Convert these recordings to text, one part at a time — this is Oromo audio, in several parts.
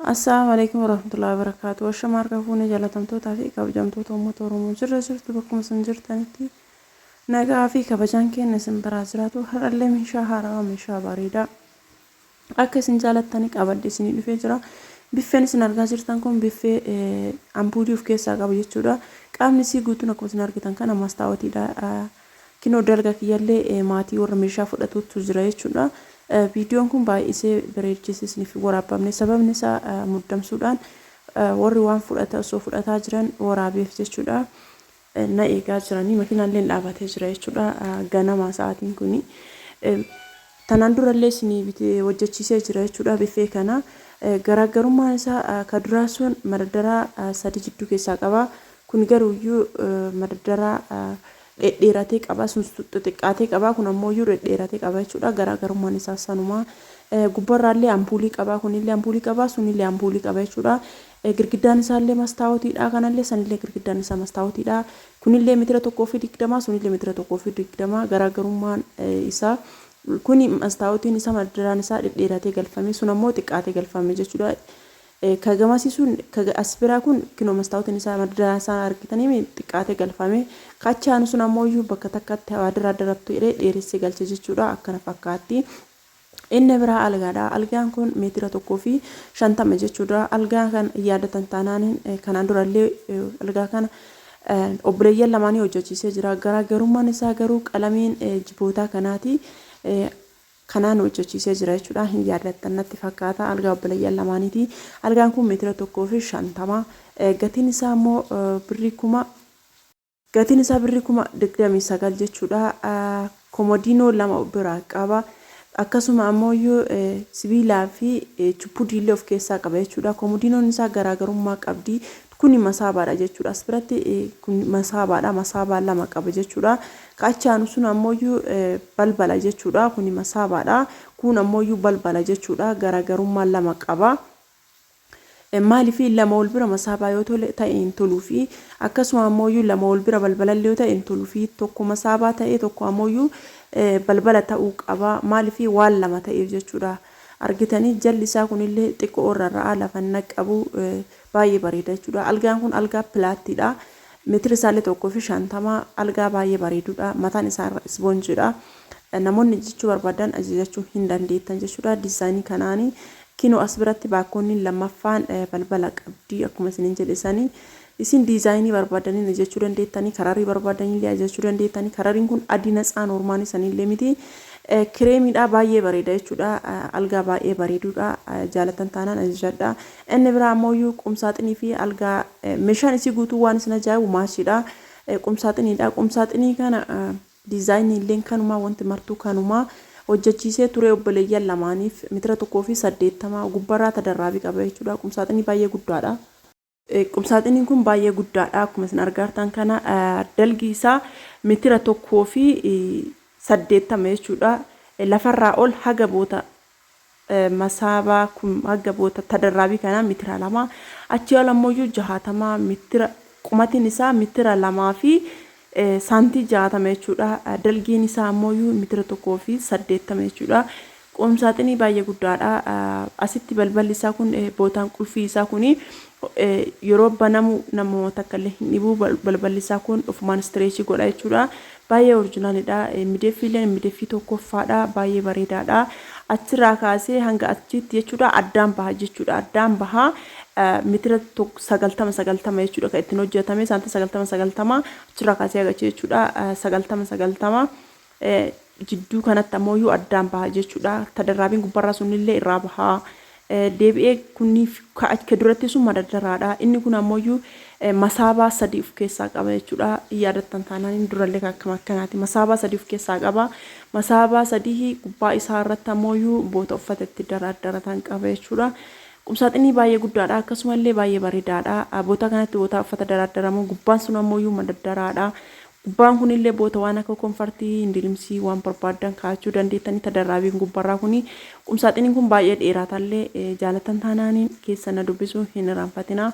Assalamualaikum warahmatullahi wabarakatuh. Shamarra fuune jalatamtoota fi kabajamtoota uummata Oromoo jirtu bakkuma isin jirtanitti nagaa fi kabajaan keenya isin biraa jiraatu har'allee meeshaa haarawaa meeshaa bareedaa akka isin jalattanii qabadde isin dhufee jira. Biffeen isin argaa jirtan kun biffee ampuulii of keessaa qabu jechuudha. Qaamni isii guutuun akkuma isin argitan kana mastaawatiidha. Kinoo dalga kiyyallee maatii warra meeshaa fudhatuutu jira jechuudha. Viidiyoon kun baay'isee bareechisisniif waraabamne sababni isaa muddamsuudhaan warri waan osoo fudhataa jiran waraabeef jechuudha. Na eegaa jiranii makiinaallee dhaabatee jira jechuudha. Ganama sa'aatiin kuni tanaan durallee isin hojjechiisee jira jechuudha. Biffee kana garaagarummaan isaa kaduraa sun madadaraa sadii jidduu keessaa qaba. Kun garuuyyuu madadaraa dheeratee qaba sun xiqqaatee qaba kun ammoo iyyuu dheeratee qaba jechuudha. Garaagarummaan isaa sanuma gubbarraallee ampuulii qaba kunillee ampuulii qaba sunillee ampuulii qaba jechuudha. Girgiddaan isaallee mastaawotiidha kanallee sanillee girgiddaan isaa mastaawotiidha. Kunillee meetira 1.20 sunillee meetira 1.20 garaagarummaan isaa kuni mastaawotiin isaa madadaraan isaa dheeratee galfame sun ammoo xiqqaatee galfame jechuudha. Kagamasisun asbiraa kun kinoo mastaawotiin isaa madadaraan isaa argitanii xiqqaatee galfame kachaan sun ammoo iyyuu bakka takkatti waadira darabtu dheeressee galche jechuudha. Akkana fakkaatti. Inni biraa algaadha. Algaan kun meetira 1.50 jechuudha. Algaan kan yaadatan taanaan kanaan durallee algaa kana obboleeyyan lamaanii hojjechiisee jira. Garaagarummaan isaa garuu qalamiin jibootaa kanaati. Kanaan hojjechiisee jira jechuudha. Hin yaadatan natti fakkaata algaa obboleeyyan lamaaniiti. Algaan kun meetira 1.50 gatiin isaa ammoo birrii kuma 29 jechuudha. Komodiinoo lama biraa qaba. Akkasuma ammoo sibiilaa fi chuppudiillee of keessaa qaba jechuudha. Komodiinoon isaa garaagarummaa qabdi. Kuni masaabaadha jechuudha. Asbiratti kun masaabaadha. Masaabaa lama qaba jechuudha. Kachaan sun ammoo balbala jechuudha. Kuni masaabaadha. Kun ammoo balbala jechuudha. Garaagarummaa lama qaba. Maaliif lama wal bira masaabaa yoo ta'e hin toluu fi akkasuma ammoo lama wal bira balbalallee yoo ta'e hin toluu fi tokko masaabaa ta'e tokko ammoo balbala ta'uu qaba. Maaliif waan lama ta'eef jechuudha. Argitanii jalli isaa kunillee xiqqoo irraa lafa naqabu baay'ee bareeda jechuudha. Algaan kun algaa pilaattiidha. Meetira isaallee 1.50 algaa baay'ee bareedudha. Mataan isaa ispoonjiidha. Namoonni jechuu barbaadan ajajachuu hin dandeettan jechuudha. Diizaayinii kanaanii kinoo asbiratti baakkoonni lammaffaan balbala qabdi akkuma isin jedhesanii isin diizaayinii barbaadanii ajajachuu dandeettanii kararii barbaadanii ajajachuu dandeettanii karariin kun adii natsaan hormaanii sanillee miti kireemiidha baay'ee bareeda jechuudha. Algaa baay'ee bareedudha. Jaalatan taanaan ajajadha. Inni biraa ammoo qumsaaxinii fi algaa meeshaan isii guutuu waan isin ajaa'ibu maashiidha. Qumsaaxiniidha. Qumsaaxinii kana diizaayinii illee kanuma wanti martuu kanuma hojjechiisee ture obboleeyyan lamaaniif meetira 1.80 gubbarraa tadarraabii qaba jechuudha. Qumsaaxinii baay'ee guddaadha. Qumsaaxiniin kun baay'ee guddaadha. Akkuma isin argartan kana dalgi isaa meetira 1.80 jechuudha. Lafarraa ol haga boota masaabaa kun haga boota tadarraabii kana meetira 2 achi ol ammoo 60 meetira qumatiin isaa meetira 2 fi saantii 60 jechuudha. Dalgiin isaa ammoo meetira 1.80 jechuudha. Qumsaaxinii baay'ee guddaadha. Asitti balballi isaa kun bootaan qulfii isaa kuni yeroo banamu namoota akkallee hin dhibu balballi isaa kun ofumaan istireechii godha jechuudha. Baay'ee oriijinaalidha. Mideeffiileen mideeffii tokkoffaadha. Baay'ee bareedaadha. Achirraa kaasee hanga achitti jechuudha addaan baha jechuudha. Addaan baha meetira 90 jechuudha kan ittiin hojjetame saantii 90 achirraa kaasee agachee jechuudha. 90 jidduu kanatti ammoo addaan baha jechuudha. Tadarraabiin gubbarraa sunillee irraa baha. Deebi'ee kunniif ka duratti sun madadaraadha. Inni kun ammoo masaabaa 3 of keessaa qaba jechuudha. Yaadatan taanaan durallee akkama akkanaati. Masaabaa 3 of keessaa qaba. Masaabaa 3 gubbaa isaa irratti ammoo boota uffatetti daraadaratan qaba jechuudha. Qumsaaxinii baay'ee guddaadha. Akkasumallee baay'ee bareedaadha. Boota kanatti boota uffata daraadaramu gubbaan sun ammoo madadaraadha. Gubbaan kunillee boota waan akka konfartii indilimsii waan barbaadan kaachuu dandeettanii tadarraabiin gubbarraa kuni qumsaaxiniin kun baay'ee dheeratallee jaalatan taanaaniin keessana dubbisuu hin irraanfatina.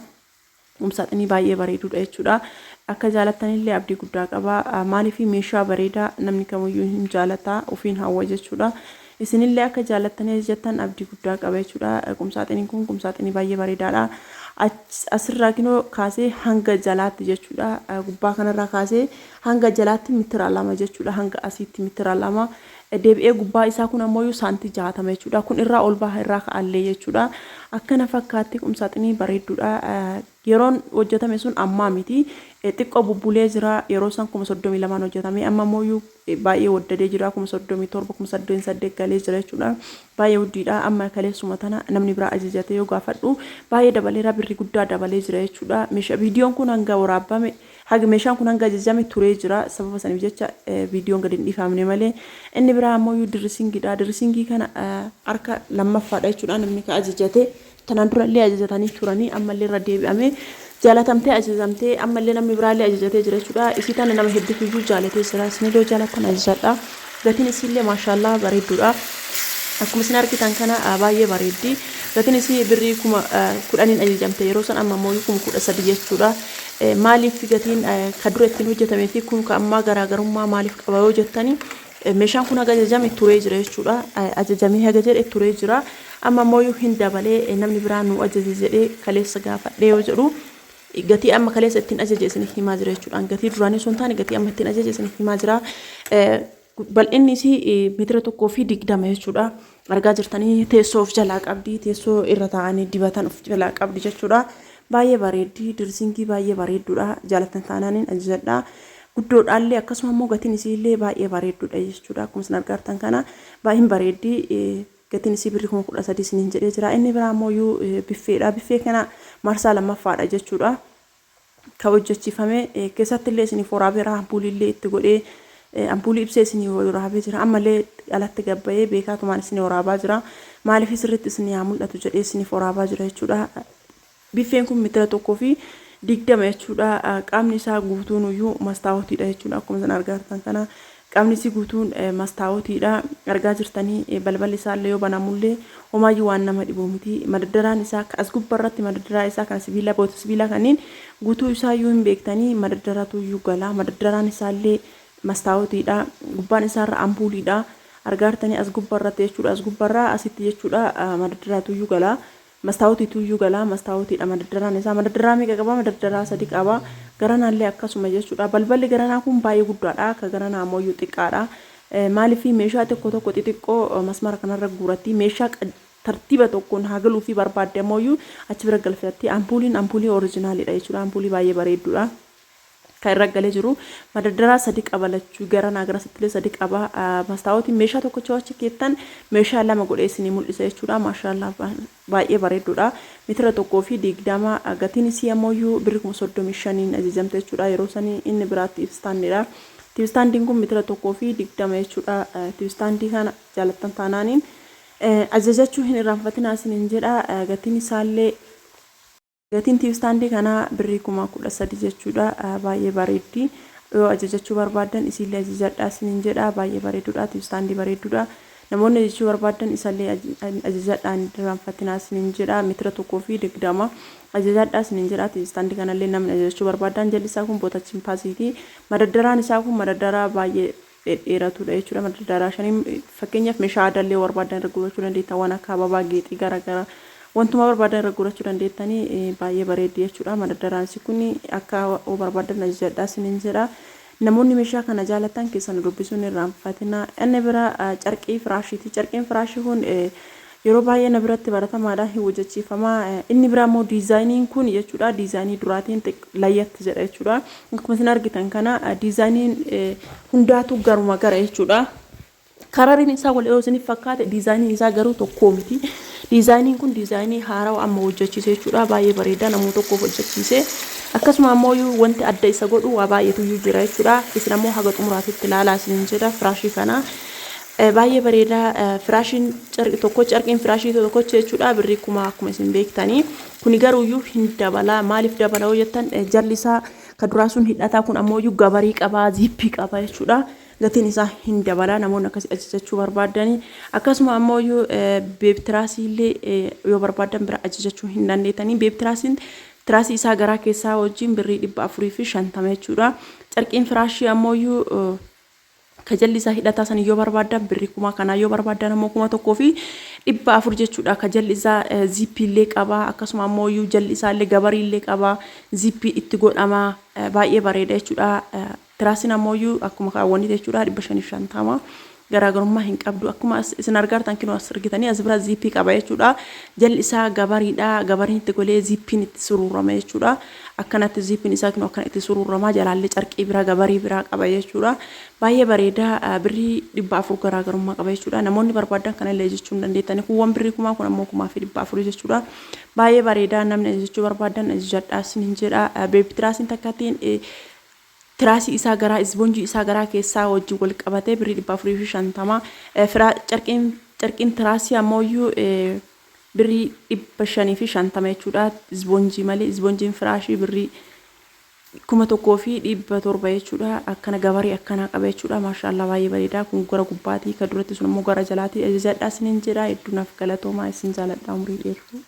Qumsaaxinii baay'ee bareedudha jechuudha. Akka jaalatanillee abdii guddaa qaba. Maaliif meeshaa bareedaa namni kamiyyuu hin jaalata ofiin hawwa jechuudha. isinillee akka jaallattanii jettan abdii guddaa qaba jechuudha. Qumsaaxiniin kun qumsaaxinii baay'ee bareedaadha. Asirraa kinoo kaasee hanga jalaatti jechuudha. Gubbaa kanarraa kaasee hanga jalaatti meetira 2 jechuudha. Hanga asiitti meetira 2 deebi'ee gubbaa isaa kun ammoo saantii 60 jechuudha. Kun irraa ol baha irraa ka'allee jechuudha. Akkana fakkaatti qumsaaxinii bareedduudha. Yeroon hojjetame sun ammaa miti. Xiqqoo bubbulee jira. Yeroo san 32 hojjetame amma ammoo baay'ee waddadee jira. 37 38 galee jira jechuudha. Baay'ee wuddiidha. Amma kaleessuma tana namni biraa ajajatee yoo gaafadhu baay'ee dabaleera, birrii guddaa dabalee jira jechuudha. Viidiyoon kun hanga waraabame haga meeshaan kun hanga ajajame turee jira. Sababa saniif jecha viidiyoon gadi hin dhiifamne malee. Inni biraa ammoo dirisiingiidha. Dirisiingii kana harka lammaffaadha jechuudha. Namni ka ajajate tanaan durallee ajajatanii turanii ammallee irra deebi'ame jaalatamtee ajajamtee ammallee namni biraallee ajajatee jira jechuudha. Isii tana nama hedduutu jaalatee jira. Isinillee jaalatan ajajadha. Gatiin isiillee maashaallah bareedduudha. Akkuma isin argitan kana baay'ee bareeddi. Gatiin isii birrii 10 ajajamte yeroo san amma ammoo 13 jechuudha. Maaliif gatiin ka dura ittiin hojjetamee fi kun ka ammaa garaagarummaa maaliif qaba yoo jettanii meeshaan kun haga ajajame turee jira jechuudha. Ajajamee haga jedhe turee jira. Amma ammoo hin dabalee namni biraa nu ajaje jedhee kaleessa gaafadhee yoo jedhu gatii amma kaleessa ittiin ajaje isiniif himaa jira jechuudha. Gatii duraanii sun taane gatii amma ittiin ajaje isiniif himaa jira. Bal'inni isii meetira 1.20 jechuudha. Argaa jirtanii teessoo of jalaa qabdi. Teessoo irra taa'anii dibatan of jalaa qabdi jechuudha. Baay'ee bareeddi. Dirsiingii baay'ee bareedduudha. Jaalatan taanaaniin ajajadha. Guddoodhaallee akkasuma immoo gatiin isiillee baay'ee bareedduudha jechuudha. Akkuma isin argartan kana baay'ee bareeddi. Gatiin isii birrii 13 isiniin jedhee jira. Inni biraa ammoo biffeedha. Biffee kana marsaa lammaffaadha jechuudha. Ka hojjechiifame keessatti illee isiniif waraabeera. Ampuulillee itti godhee ampuulii ibsee isinii waraabee jira. Ammallee alatti gabbayee beekaatumaan isinii waraabaa jira. Maaliif sirriitti isinii haa mul'atu jedhee isiniif waraabaa jira jechuudha. Biffeen kun meetira 1.20 jechuudha. Qaamni isaa guutuun iyyuu mastaawotiidha jechuudha. Akkuma isin argartan kana qaamni isii guutuun mastaawotiidha. Argaa jirtanii balballi isaallee yoo banamullee homaayyuu waan nama dhibu miti. Madaddaraan isaa as gubbarratti madaddaraa isaa kan sibiila boota sibiilaa kanneen guutuu isaayyuu hin beektanii madaddaratu iyyuu gala. Madaddaraan isaallee mastaawotiidha. Gubbaan isaarra ampuuliidha. Argaa jirtanii as gubbarratti jechuudha. As gubbarraa asitti jechuudha madaddaratu iyyuu gala. Mastaawotiitu iyyuu gala. Mastaawotiidha madaddaraan isaa. Madaddaraa meeqa qaba? Madaddaraa 3 qaba. Garanaallee akkasuma jechuudha. Balballi garanaa kun baay'ee guddaadha. Ka garanaa ammoo iyyuu xiqqaadha. Maaliif meeshaa tokko xixiqqoo masmara kanarra guuratti meeshaa tartiiba tokkoon hagaluu fi barbaadde ammoo iyyuu achi bira galfatti. Ampuulii oriijinaaliidha jechuudha. Ampuulii baay'ee bareedduudha. Kan irra galee jiru madaddaraa 3 qaba lachuu garanaa gara sittilee 3 qaba. Mastaawotiin meeshaa tokko achi keessan meeshaa 2 godhee isinii mul'isa jechuudha. Maashaallah baay'ee bareedduudha. Meetira 1.20 gatiin isii ammoo iyyuu birrii 35 ajajamte jechuudha. Yeroo sanii inni biraatti tiivstaandiidha. Tiivstaandiin kun meetira 1.20 jechuudha. Tiivstaandii kana jaalattan taanaaniin ajajachuu hin irraanfatinaa isiniin jedha. Gatiin isaallee gatiin tiivstaandii kana birrii 13 jechuudha. Baay'ee bareeddi. Yoo ajajachuu barbaadan isiillee ajajadhaa isiniin jedha. Baay'ee bareedduudha. Tiivstaandii bareedduudha. Namoonni ajajachuu barbaadan isallee ajajadhaan irraanfatinaa isiniin jedha. Meetira 1.20 ajajadhaa isiniin jedha. Tiivstaandii kanallee namni ajajachuu barbaadan jalli isaa kun boota chimpaasiiti. Madaddaraan isaa kun madaddaraa baay'ee dheeratuudha jechuudha. Madaddaraa 5 fakkeenyaaf meeshaa aadaallee barbaadan irra gurgurachuu dandeettan waan akka ababaa geexii garaagaraa wantuma barbaadan irra gurgurachuu dandeettanii baay'ee bareeddi jechuudha. Madaddaraan isii kun akka barbaadan ajajadhaa isiniin jedha. Namoonni meeshaa kana jaalatan keessan dubbisuun irraanfatina. Inni biraa carqii firaashiiti. Carqiin firaashii kun yeroo baay'ee na biratti baratamaadha. Hin hojjechiifama. Inni biraa immoo diizaayiniin kun jechuudha. Diizaayinii duraatiin layyatti jedha jechuudha. Akkuma isin argitan kana diizaayiniin hundaatu garuma gara jechuudha. Karariin isaa wal yoo isiniif fakkaate diizaayiniin isaa garuu tokkoo miti. Diizaayiniin kun diizaayinii haarawaa amma hojjechiise jechuudha. Baay'ee bareeda namuu tokkoof hojjechiise. Akkasuma ammoo wanti adda isa godhu waa baay'eetu jira jechuudha. Isin ammoo haga xumuraatitti ilaalaa isiniin jedha firaashii kana. Baay'ee bareeda. Firaashiin carqiin firaashii tokko jechuudha. Birrii 1000 akkuma isin beektanii. Kuni garuu iyyuu hin dabala. Maaliif dabala yoo jettan jalli isaa ka duraa sun hidhataa kun ammoo iyyuu gabarii qaba, ziippii qaba jechuudha. Gatiin isaa hin dabala. Namoonni akkasii ajajachuu barbaadanii akkasuma ammoo iyyuu beebtiraasiillee yoo barbaadan bira ajajachuu hin dandeettanii. Beebtiraasiin tiraasii isaa garaa keessaa wajjin birrii 450 jechuudha. Carqiin firaashii ammoo iyyuu kajalli isaa hidhataa san yoo barbaadan birrii kuma kana yoo barbaadan ammoo kuma tokkoo fi dhibba afur jechuudha. Kajalli isaa zippii illee qaba akkasuma ammoo jalli isaa illee gabarii illee qaba zippii itti godhama baay'ee bareeda jechuudha. Tiraasiin ammoo akkuma kaawwanite jechuudha 550 garaagarummaa hin qabdu akkuma isin argartan kinoo as argitanii as bira zippii qaba jechuudha. Jalli isaa gabariidha gabariin itti golee zippiin itti sururrama jechuudha. Akkanatti zippiin isaa kinoo akkana itti sururrama jalaallee carqii bira gabarii bira qaba jechuudha. Baay'ee bareeda birrii 400 garaagarummaa qaba jechuudha. Namoonni barbaadan kana illee jechuun dandeettanii kuuwwan birrii kuma kun ammoo kumaa fi 400 jechuudha. Baay'ee bareeda namni jechuu barbaadan jadhaasin hin jedha. Beebi tiraasiin takkaatiin tiraasii isaa garaa isboonjii isaa garaa keessaa wajjin wal qabatee birrii 450 carqiin tiraasii ammoo birrii 550 jechuudha. Isboonjii malee isboonjiin firaashii birrii 1000 fi 700 jechuudha. Akkana gabarii akkana qaba jechuudha. Maashaallah baay'ee bareeda. Kun gara gubbaatii ka duratti sun ammoo gara jalaatii ajajadhaa isiniin jedha. Hedduunaaf galatoomaa isin jaaladha umurii dheertuu.